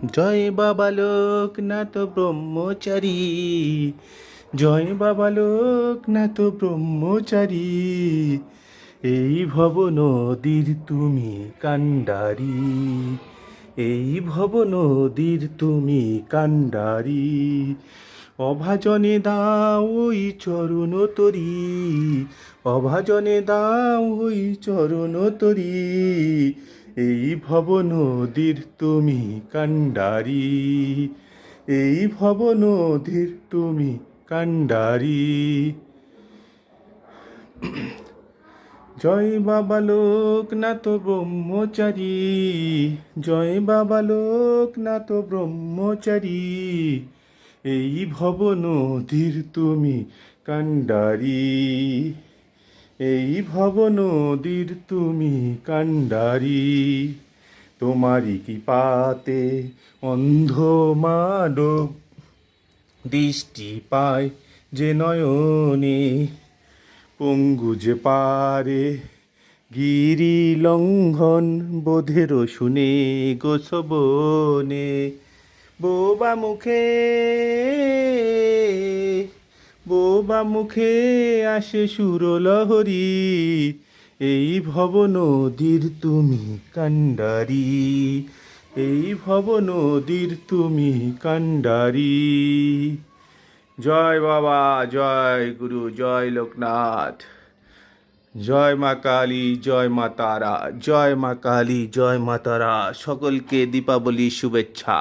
জয় বাবা লোকনাথ ব্রহ্মচারী, জয় বাবা লোকনাথ ব্রহ্মচারী। এই ভব নদীর তুমি কান্ডারি, এই ভব নদীর তুমি কান্ডারি। অভাজনে দাও ওই চরণ তরি, অভাজনে দাও ওই চরণ তরি। এই ভব নদীর তুমি কান্ডারি, এই ভব নদীর তুমি কান্ডারি। জয় বাবা লোকনাথ ব্রহ্মচারী, জয় বাবা লোকনাথ ব্রহ্মচারী। এই ভব নদীর তুমি কান্ডারি, এই ভব নদীর তুমি কান্ডারি। তোমারই কি পাতে অন্ধ মানব দৃষ্টি পায় যে নয়নে, পঙ্গু যে পারে গিরি লঙ্ঘন বোধের শুনে গোসবনে। বোবা মুখে, বোবা মুখে আসে সুরলহরী। এই ভব নদীর তুমি কান্ডারি, এই ভব নদীর তুমি কান্ডারি। জয় বাবা, জয় গুরু, জয় লোকনাথ। জয় মা কালী, জয় মা তারা, জয় মা কালী, জয় মা তারা। সকলকে দীপাবলি শুভেচ্ছা।